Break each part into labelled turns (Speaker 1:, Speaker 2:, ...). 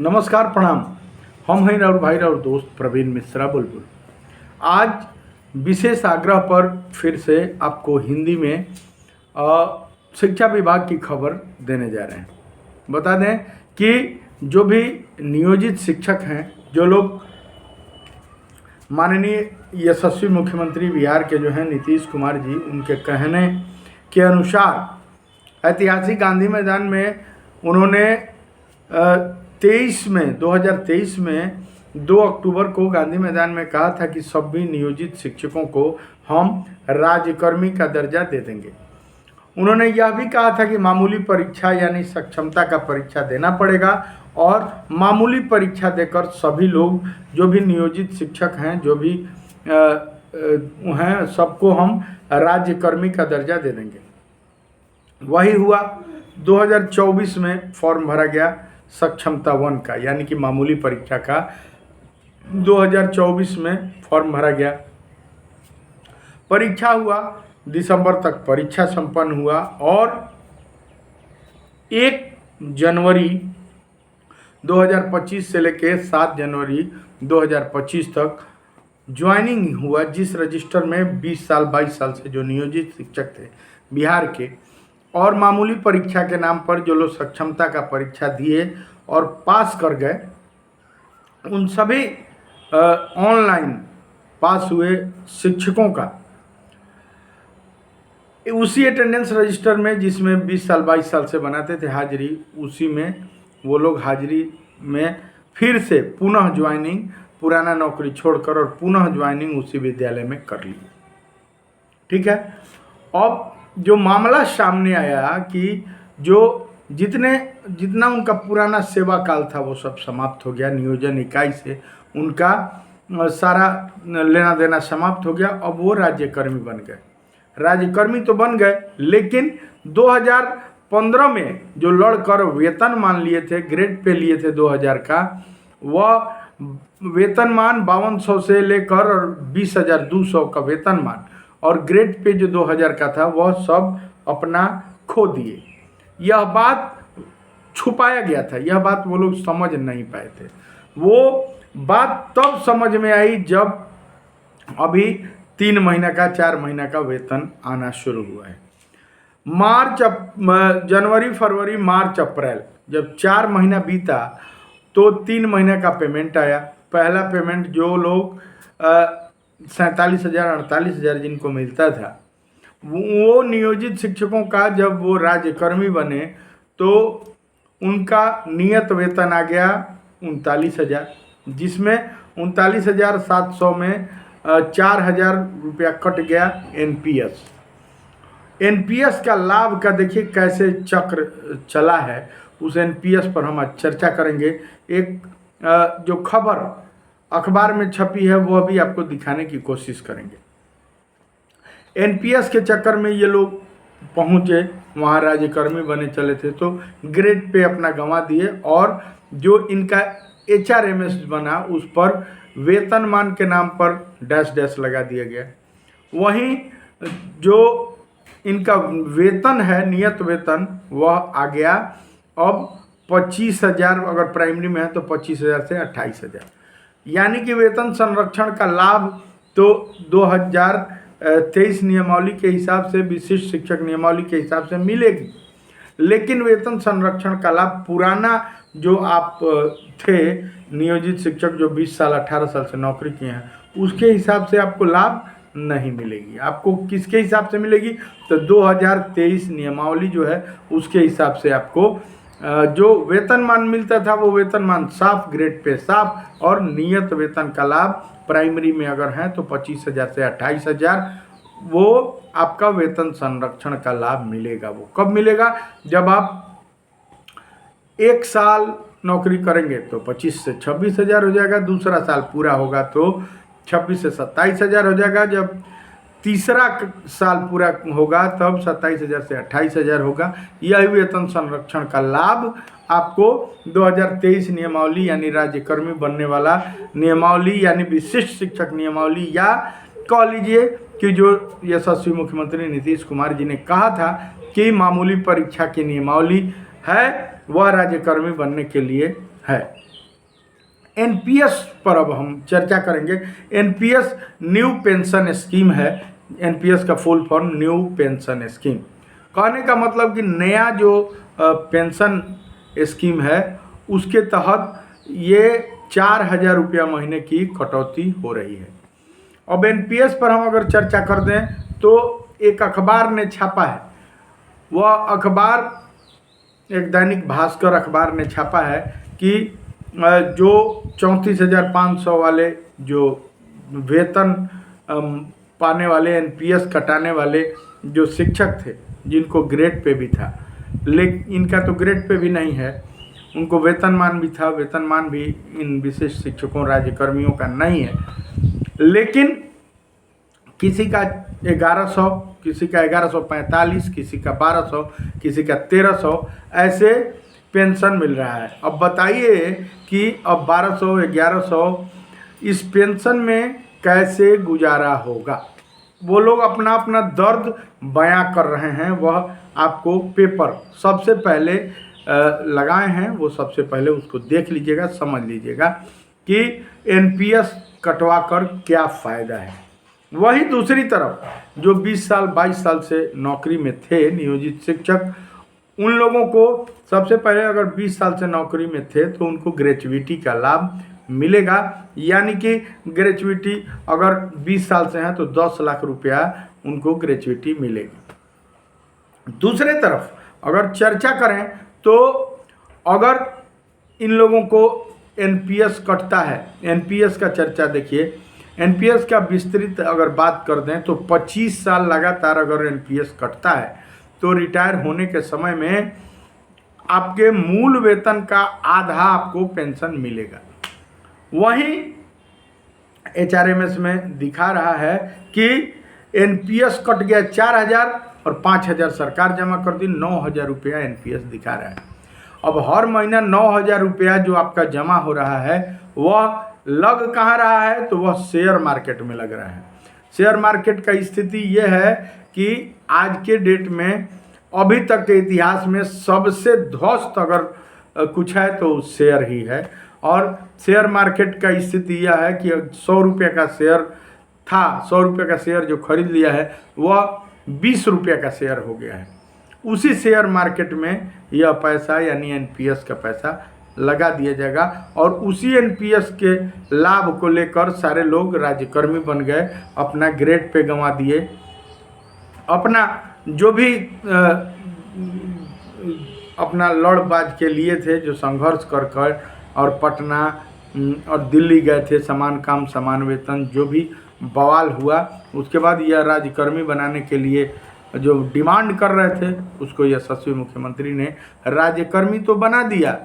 Speaker 1: नमस्कार, प्रणाम। हम हैं राउर भाई और दोस्त प्रवीण मिश्रा बुलबुल। आज विशेष आग्रह पर फिर से आपको हिंदी में शिक्षा विभाग की खबर देने जा रहे हैं। बता दें कि जो भी नियोजित शिक्षक हैं, जो लोग माननीय यशस्वी मुख्यमंत्री बिहार के जो हैं नीतीश कुमार जी, उनके कहने के अनुसार ऐतिहासिक गांधी मैदान में उन्होंने 2023 में 2 अक्टूबर को गांधी मैदान में कहा था कि सभी नियोजित शिक्षकों को हम राज्यकर्मी का दर्जा दे देंगे। उन्होंने यह भी कहा था कि मामूली परीक्षा यानी सक्षमता का परीक्षा देना पड़ेगा और मामूली परीक्षा देकर सभी लोग जो भी नियोजित शिक्षक हैं, जो भी हैं, सबको हम राज्यकर्मी का दर्जा दे देंगे। वही हुआ। 2024 में फॉर्म भरा गया सक्षमता 1 का, यानी कि मामूली परीक्षा का 2024 में फॉर्म भरा गया। परीक्षा हुआ, दिसंबर तक परीक्षा संपन्न हुआ और 1 जनवरी 2025 से लेकर 7 जनवरी 2025 तक ज्वाइनिंग हुआ, जिस रजिस्टर में 20 साल 22 साल से जो नियोजित शिक्षक थे बिहार के और मामूली परीक्षा के नाम पर जो लोग सक्षमता का परीक्षा दिए और पास कर गए, उन सभी ऑनलाइन पास हुए शिक्षकों का उसी अटेंडेंस रजिस्टर में, जिसमें 20 साल 22 साल से बनाते थे हाजिरी, उसी में वो लोग हाजिरी में फिर से पुनः ज्वाइनिंग, पुराना नौकरी छोड़कर और पुनः ज्वाइनिंग उसी विद्यालय में कर ली। ठीक है। अब जो मामला सामने आया कि जो जितना उनका पुराना सेवा काल था वो सब समाप्त हो गया, नियोजन इकाई से उनका सारा लेना देना समाप्त हो गया। अब वो राज्यकर्मी बन गए। राज्यकर्मी तो बन गए, लेकिन 2015 में जो लड़कर वेतन मान लिए थे, ग्रेड पे लिए थे 2000 का, वह वेतनमान 5200 से लेकर 20,200 का वेतनमान और ग्रेड पे जो 2000 का था वह सब अपना खो दिए। यह बात छुपाया गया था, यह बात वो लोग समझ नहीं पाए थे। वो बात तब समझ में आई जब अभी 3 महीना का 4 महीना का वेतन आना शुरू हुआ है। जनवरी फरवरी मार्च अप्रैल जब 4 महीना बीता तो 3 महीने का पेमेंट आया। पहला पेमेंट जो लोग 47,000 48,000 जिनको मिलता था, वो नियोजित शिक्षकों का जब वो राज्यकर्मी बने तो उनका नियत वेतन आ गया 39,000, जिसमें 39,700 में 4,000 रुपया कट गया एनपीएस का लाभ का देखिए कैसे चक्र चला है। उस एनपीएस पर हम आज चर्चा करेंगे। एक जो खबर अखबार में छपी है वो भी आपको दिखाने की कोशिश करेंगे। एनपीएस के चक्कर में ये लोग पहुँचे, वहाँ राज्यकर्मी बने चले थे तो ग्रेड पे अपना गंवा दिए और जो इनका एचआरएमएस बना उस पर वेतनमान के नाम पर डैश डैश लगा दिया गया। वहीं जो इनका वेतन है, नियत वेतन, वह आ गया अब 25,000, अगर प्राइमरी में है तो 25,000 से 28,000, यानी कि वेतन संरक्षण का लाभ तो 2023 नियमावली के हिसाब से, विशिष्ट शिक्षक नियमावली के हिसाब से मिलेगी, लेकिन वेतन संरक्षण का लाभ पुराना जो आप थे नियोजित शिक्षक जो 20 साल 18 साल से नौकरी किए हैं, उसके हिसाब से आपको लाभ नहीं मिलेगी। आपको किसके हिसाब से मिलेगी? तो 2023 नियमावली जो है उसके हिसाब से आपको जो वेतनमान मिलता था वो वेतनमान साफ, ग्रेड पे साफ, और नियत वेतन का लाभ प्राइमरी में अगर है तो 25,000 से 28,000 वो आपका वेतन संरक्षण का लाभ मिलेगा। वो कब मिलेगा? जब आप 1 साल नौकरी करेंगे तो 25 से 26,000 हो जाएगा, दूसरा साल पूरा होगा तो 26 से 27,000 हो जाएगा, जब तीसरा साल पूरा होगा तब 27,000 से 28,000 होगा। यह वेतन संरक्षण का लाभ आपको 2023 नियमावली यानी राज्यकर्मी बनने वाला नियमावली यानी विशिष्ट शिक्षक नियमावली, या कह लीजिए कि जो यशस्वी मुख्यमंत्री नीतीश कुमार जी ने कहा था कि मामूली परीक्षा की नियमावली है, वह राज्यकर्मी बनने के लिए है। एनपीएस पर अब हम चर्चा करेंगे। एनपीएस न्यू पेंशन स्कीम है। एनपीएस का full form new pension scheme. कहने का मतलब कि नया जो पेंशन स्कीम है उसके तहत ये 4,000 रुपया महीने की कटौती हो रही है। अब एनपीएस पर हम अगर चर्चा कर दें तो एक अखबार ने छापा है, वह अखबार एक दैनिक भास्कर अखबार ने छापा है कि जो 34,500 वाले जो वेतन पाने वाले, एनपीएस कटाने वाले जो शिक्षक थे, जिनको ग्रेड पे भी था, लेकिन इनका तो ग्रेड पे भी नहीं है, उनको वेतनमान भी था, वेतनमान भी इन विशेष शिक्षकों राज्यकर्मियों का नहीं है, लेकिन किसी का 1100, किसी का 1145, किसी का 1200, किसी का 1300 ऐसे पेंशन मिल रहा है। अब बताइए कि अब 1200 1100 इस पेंशन में कैसे गुजारा होगा। वो लोग अपना अपना दर्द बयां कर रहे हैं, वह आपको पेपर सबसे पहले लगाए हैं, वो सबसे पहले उसको देख लीजिएगा, समझ लीजिएगा कि एनपीएस कटवा कर क्या फ़ायदा है। वही दूसरी तरफ जो 20 साल 22 साल से नौकरी में थे नियोजित शिक्षक, उन लोगों को सबसे पहले अगर 20 साल से नौकरी में थे तो उनको ग्रेच्युइटी का लाभ मिलेगा, यानी कि ग्रेच्युइटी अगर 20 साल से हैं तो 10 लाख रुपया उनको ग्रेच्युइटी मिलेगी। दूसरे तरफ अगर चर्चा करें तो अगर इन लोगों को एनपीएस कटता है, एनपीएस का चर्चा देखिए, एनपीएस का विस्तृत अगर बात कर दें तो 25 साल लगातार अगर एनपीएस कटता है तो रिटायर होने के समय में आपके मूल वेतन का आधा आपको पेंशन मिलेगा। वहीं एचआरएमएस में दिखा रहा है कि एनपीएस कट गया 4,000 और 5,000 सरकार जमा कर दी, 9,000 रुपया एनपीएस दिखा रहा है। अब हर महीना 9,000 रुपया जो आपका जमा हो रहा है वह लग कहाँ रहा है, तो वह शेयर मार्केट में लग रहा है। शेयर मार्केट का स्थिति यह है कि आज के डेट में अभी तक के इतिहास में सबसे ध्वस्त अगर कुछ है तो शेयर ही है। और शेयर मार्केट का स्थिति यह है कि 100 रुपये का शेयर था, 100 रुपये का शेयर जो खरीद लिया है वह 20 रुपये का शेयर हो गया है। उसी शेयर मार्केट में यह पैसा यानी एनपीएस का पैसा लगा दिया जाएगा और उसी एनपीएस के लाभ को लेकर सारे लोग राज्यकर्मी बन गए, अपना ग्रेड पे गंवा दिए, अपना जो भी अपना लड़बाज के लिए थे, जो संघर्ष कर कर और पटना और दिल्ली गए थे, समान काम समान वेतन जो भी बवाल हुआ, उसके बाद यह राज्यकर्मी बनाने के लिए जो डिमांड कर रहे थे उसको यशस्वी मुख्यमंत्री ने राज्यकर्मी तो बना दिया,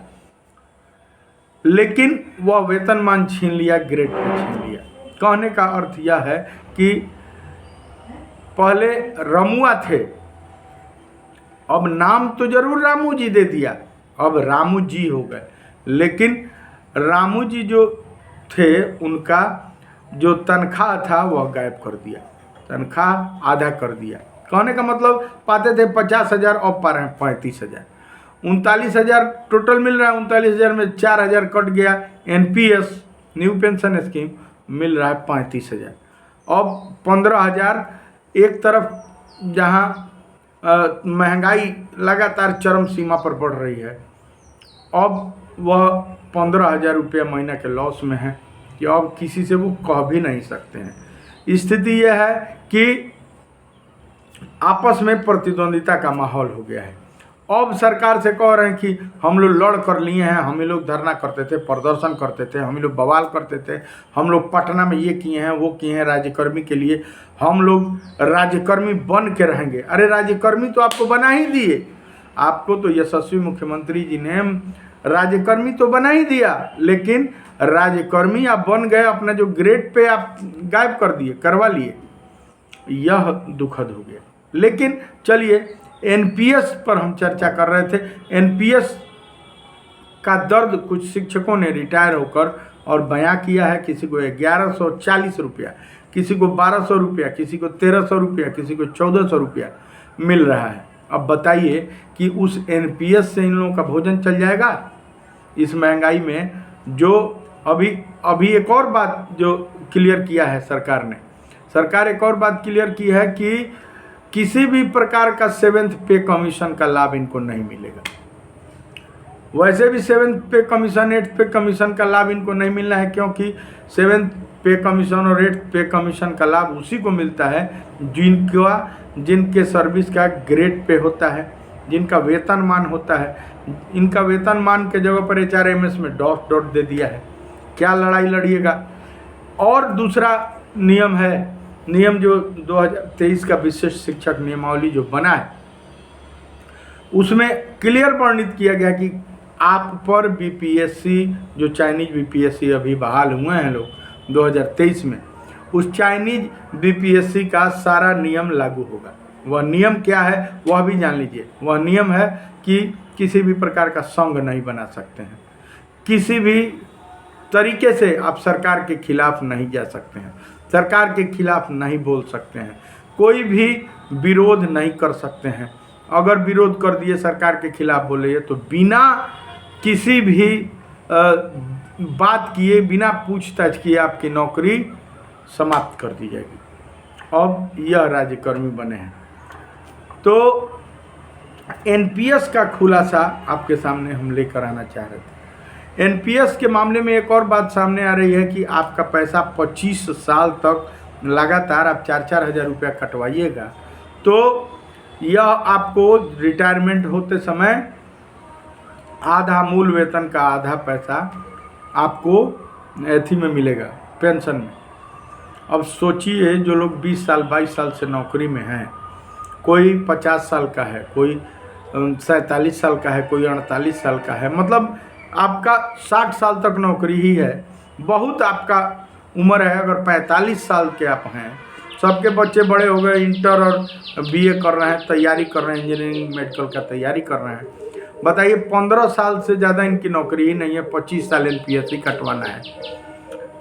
Speaker 1: लेकिन वह वेतनमान छीन लिया, ग्रेड पे छीन लिया। कहने का अर्थ यह है कि पहले रमुआ थे, अब नाम तो जरूर रामू जी दे दिया, अब रामू जी हो गए, लेकिन रामू जी जो थे उनका जो तनख्वाह था वह गायब कर दिया, तनख्वाह आधा कर दिया। कहने का मतलब पाते थे 50,000, अब पा रहे हैं 35,000। 39,000 टोटल मिल रहा है, 39,000 में 4,000 कट गया एनपीएस न्यू पेंशन स्कीम, मिल रहा है 35,000। अब 15,000 एक तरफ जहाँ महंगाई लगातार चरम सीमा पर बढ़ रही है, अब वह 15,000 रुपया महीना के लॉस में है कि अब किसी से वो कह भी नहीं सकते हैं। स्थिति यह है कि आपस में प्रतिद्वंदिता का माहौल हो गया है। अब सरकार से कह रहे हैं कि हम लोग लड़ कर लिए हैं, हम ही लोग धरना करते थे, प्रदर्शन करते थे, हम ही लोग बवाल करते थे, हम लोग पटना में ये किए हैं वो किए हैं राज्यकर्मी के लिए, हम लोग राज्यकर्मी बन के रहेंगे। अरे राज्यकर्मी तो आपको बना ही दिए, आपको तो यशस्वी मुख्यमंत्री जी ने राज्यकर्मी तो बना ही दिया, लेकिन राज्यकर्मी आप बन गए, अपना जो ग्रेड पे आप गायब कर दिए, करवा लिए, यह दुखद हो गया। लेकिन चलिए एनपीएस पर हम चर्चा कर रहे थे। एनपीएस का दर्द कुछ शिक्षकों ने रिटायर होकर और बयां किया है, किसी को 1140 रुपया, किसी को 1200 रुपया, किसी को 1300 रुपया, किसी को 1400 रुपया मिल रहा है। अब बताइए कि उस एनपीएस से इन लोगों का भोजन चल जाएगा इस महंगाई में। जो अभी अभी एक और बात जो क्लियर किया है सरकार ने, सरकार एक और बात क्लियर की है कि किसी भी प्रकार का 7th पे कमीशन का लाभ इनको नहीं मिलेगा। वैसे भी 7th पे कमीशन 8th पे कमीशन का लाभ इनको नहीं मिलना है, क्योंकि 7th पे कमीशन और 8th पे कमीशन का लाभ उसी को मिलता है जिनके सर्विस का ग्रेड पे होता है, जिनका वेतनमान होता है। इनका वेतनमान के जगह पर HRMS में डॉट दे दिया है, क्या लड़ाई लड़िएगा। और दूसरा नियम है, नियम जो 2023 का विशिष्ट शिक्षक नियमावली जो बना है, उसमें क्लियर वर्णित किया गया कि आप पर BPSC जो चाइनीज BPSC अभी बहाल हुए हैं लोग 2023 में, उस चाइनीज BPSC का सारा नियम लागू होगा। वह नियम क्या है वह भी जान लीजिए। वह नियम है कि किसी भी प्रकार का संघ नहीं बना सकते हैं, किसी भी तरीके से आप सरकार के खिलाफ नहीं जा सकते हैं, सरकार के खिलाफ नहीं बोल सकते हैं, कोई भी विरोध नहीं कर सकते हैं। अगर विरोध कर दिए, सरकार के खिलाफ बोले, तो बिना किसी भी बात किए, बिना पूछताछ किए आपकी नौकरी समाप्त कर दी जाएगी। अब यह राज्यकर्मी बने हैं। तो NPS का खुलासा आपके सामने हम लेकर आना चाह रहे थे। NPS के मामले में एक और बात सामने आ रही है कि आपका पैसा 25 साल तक लगातार आप 4-4 हज़ार रुपया कटवाइएगा, तो यह आपको रिटायरमेंट होते समय आधा मूल वेतन का आधा पैसा आपको एथी में मिलेगा, पेंशन में। अब सोचिए, जो लोग 20 साल 22 साल से नौकरी में हैं, कोई 50 साल का है, कोई 47 साल का है, कोई 48 साल का है, मतलब आपका 60 साल तक नौकरी ही है। बहुत आपका उम्र है। अगर 45 साल के आप हैं, सबके बच्चे बड़े हो गए, इंटर और BA कर रहे हैं, तैयारी कर रहे हैं, इंजीनियरिंग मेडिकल का तैयारी कर रहे हैं, बताइए 15 साल से ज़्यादा इनकी नौकरी ही नहीं है। 25 साल NPS ही कटवाना है।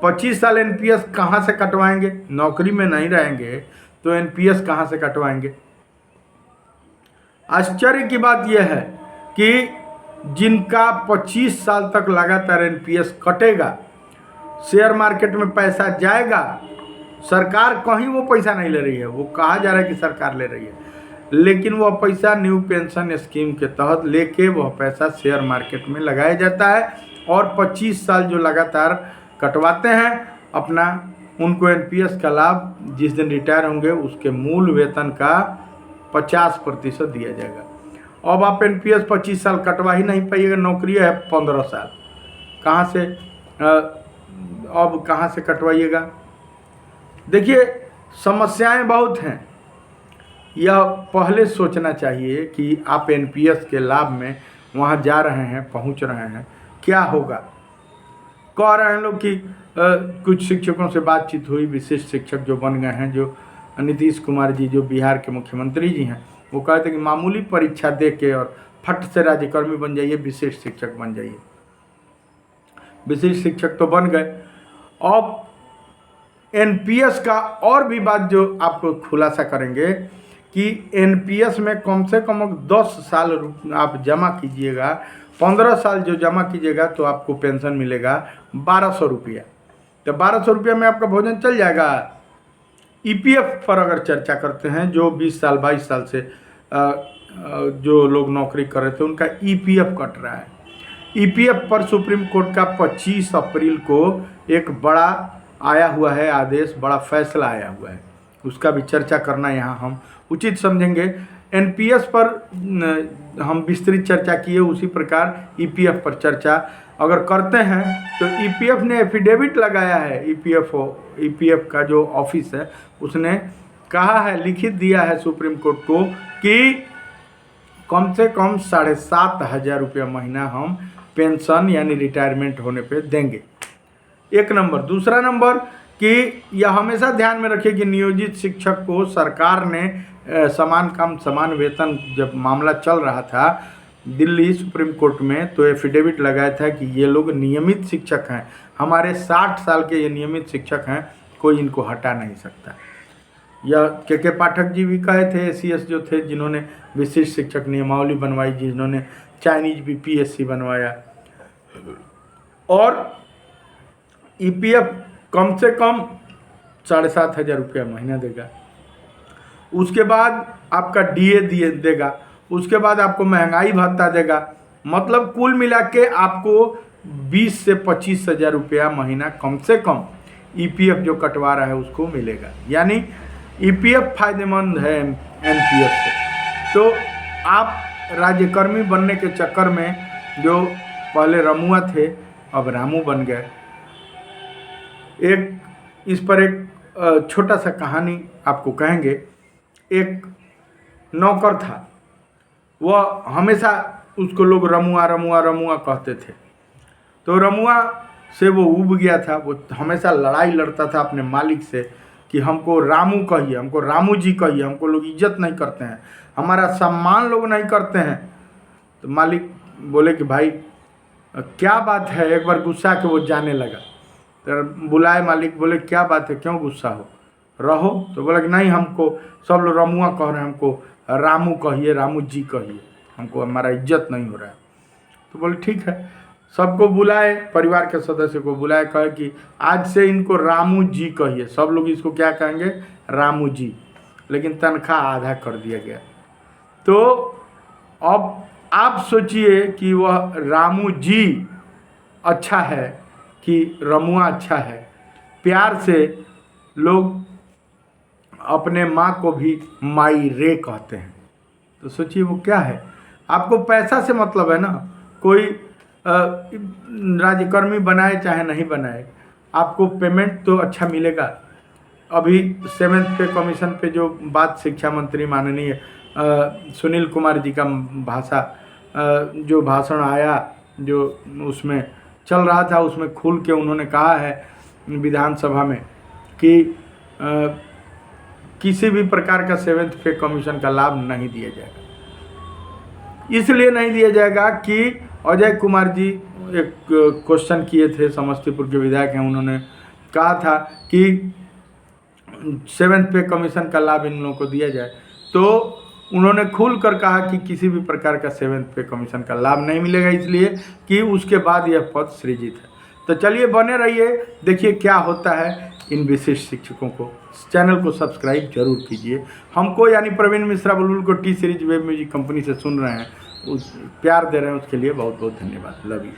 Speaker 1: 25 साल NPS कहाँ से कटवाएंगे? नौकरी में नहीं रहेंगे तो NPS कहाँ से कटवाएंगे? आश्चर्य की बात यह है कि जिनका 25 साल तक लगातार NPS कटेगा, शेयर मार्केट में पैसा जाएगा, सरकार कहीं वो पैसा नहीं ले रही है। वो कहा जा रहा है कि सरकार ले रही है, लेकिन वह पैसा न्यू पेंशन स्कीम के तहत लेके वह पैसा शेयर मार्केट में लगाया जाता है। और 25 साल जो लगातार कटवाते हैं अपना, उनको NPS का लाभ जिस दिन रिटायर होंगे उसके मूल वेतन का 50% दिया जाएगा। अब आप NPS 25 साल कटवा ही नहीं पाइएगा, नौकरी है 15 साल, कहाँ से अब कहाँ से कटवाइएगा? देखिए, समस्याएं बहुत हैं। यह पहले सोचना चाहिए कि आप NPS के लाभ में वहाँ जा रहे हैं, पहुँच रहे हैं, क्या होगा। कह रहे हैं लोग कि कुछ शिक्षकों से बातचीत हुई, विशिष्ट शिक्षक जो बन गए हैं, जो नीतीश कुमार जी जो बिहार के मुख्यमंत्री जी हैं, वो कहते हैं कि मामूली परीक्षा दे के और फट से राज्यकर्मी बन जाइए, विशिष्ट शिक्षक बन जाइए। विशिष्ट शिक्षक तो बन गए। अब NPS का और भी बात जो आपको खुलासा करेंगे कि NPS में कम से कम 10 साल आप जमा कीजिएगा, 15 साल जो जमा कीजिएगा तो आपको पेंशन मिलेगा 1200 रुपया। तो 1200 रुपया में आपका भोजन चल जाएगा। EPF पर अगर चर्चा करते हैं, जो 20 साल 22 साल से जो लोग नौकरी कर रहे थे उनका EPF कट रहा है। EPF पर सुप्रीम कोर्ट का 25 अप्रैल को एक बड़ा आया हुआ है आदेश, बड़ा फैसला आया हुआ है, उसका भी चर्चा करना यहाँ हम उचित समझेंगे। NPS पर हम विस्तृत चर्चा किए, उसी प्रकार EPF पर चर्चा अगर करते हैं तो EPF ने एफिडेविट लगाया है। EPF का जो ऑफिस है उसने कहा है, लिखित दिया है सुप्रीम कोर्ट को कि कम से कम 7,500 रुपया महीना हम पेंशन यानी रिटायरमेंट होने पे देंगे। एक नंबर। दूसरा नंबर कि यह हमेशा ध्यान में रखिए कि नियोजित शिक्षक को सरकार ने समान काम समान वेतन, जब मामला चल रहा था दिल्ली सुप्रीम कोर्ट में, तो एफिडेविट लगाया था कि ये लोग नियमित शिक्षक हैं, हमारे 60 साल के ये नियमित शिक्षक हैं, कोई इनको हटा नहीं सकता। यह के पाठक जी भी कहे थे, ACS जो थे, जिन्होंने विशिष्ट शिक्षक नियमावली बनवाई, जिन्होंने चाइनीज BPSC बनवाया। और ईपीएफ कम से कम 7,500 रुपया महीना देगा। उसके बाद आपका डीए देगा, उसके बाद आपको महंगाई भत्ता देगा। मतलब कुल मिला के आपको 20 से 25,000 रुपया महीना कम से कम ईपीएफ जो कटवा रहा है उसको मिलेगा। यानी ईपीएफ फायदेमंद है एनपीएस से। तो आप राज्यकर्मी बनने के चक्कर में जो पहले रमुआ थे अब रामू बन गए। इस पर एक छोटा सा कहानी आपको कहेंगे। एक नौकर था, वह हमेशा उसको लोग रमुआ रमुआ रमुआ कहते थे। तो रमुआ से वो उब गया था। वो हमेशा लड़ाई लड़ता था अपने मालिक से कि हमको रामू कहिए, हमको रामू जी कहिए, हमको लोग इज्जत नहीं करते हैं, हमारा सम्मान लोग नहीं करते हैं। तो मालिक बोले कि भाई क्या बात है। एक बार गुस्सा के वो जाने लगा, तो बुलाए मालिक, बोले क्या बात है, क्यों गुस्सा हो, रहो। तो बोला कि नहीं, हमको सब लोग रमुआ कह रहे हैं, हमको रामू कहिए, रामू जी कहिए, हमको हमारा इज्जत नहीं हो रहा है। तो बोले ठीक है। सबको बुलाए, परिवार के सदस्य को बुलाए, कहे कि आज से इनको रामू जी कहिए। सब लोग इसको क्या कहेंगे, रामू जी। लेकिन तनख्वाह आधा कर दिया गया। तो अब आप सोचिए कि वह रामू जी अच्छा है कि रमुआ अच्छा है। प्यार से लोग अपने माँ को भी माई रे कहते हैं। तो सोचिए वो क्या है। आपको पैसा से मतलब है ना। कोई राज्यकर्मी बनाए चाहे नहीं बनाए, आपको पेमेंट तो अच्छा मिलेगा। अभी 7th पे कमीशन पे जो बात शिक्षा मंत्री माननीय सुनील कुमार जी का जो भाषण आया, जो उसमें चल रहा था, उसमें खुल के उन्होंने कहा है विधानसभा में कि किसी भी प्रकार का 7th पे कमीशन का लाभ नहीं दिया जाएगा। इसलिए नहीं दिया जाएगा कि अजय कुमार जी एक क्वेश्चन किए थे, समस्तीपुर के विधायक हैं, उन्होंने कहा था कि 7th पे कमीशन का लाभ इन लोगों को दिया जाए। तो उन्होंने खुल कर कहा कि किसी भी प्रकार का 7th पे कमीशन का लाभ नहीं मिलेगा, इसलिए कि उसके बाद यह पद सृजित है। तो चलिए बने रहिए, देखिए क्या होता है इन विशिष्ट शिक्षकों को। चैनल को सब्सक्राइब जरूर कीजिए। हमको यानी प्रवीण मिश्रा बुलबुल को T series web music company से सुन रहे हैं, उस प्यार दे रहे हैं, उसके लिए बहुत बहुत धन्यवाद। Love you.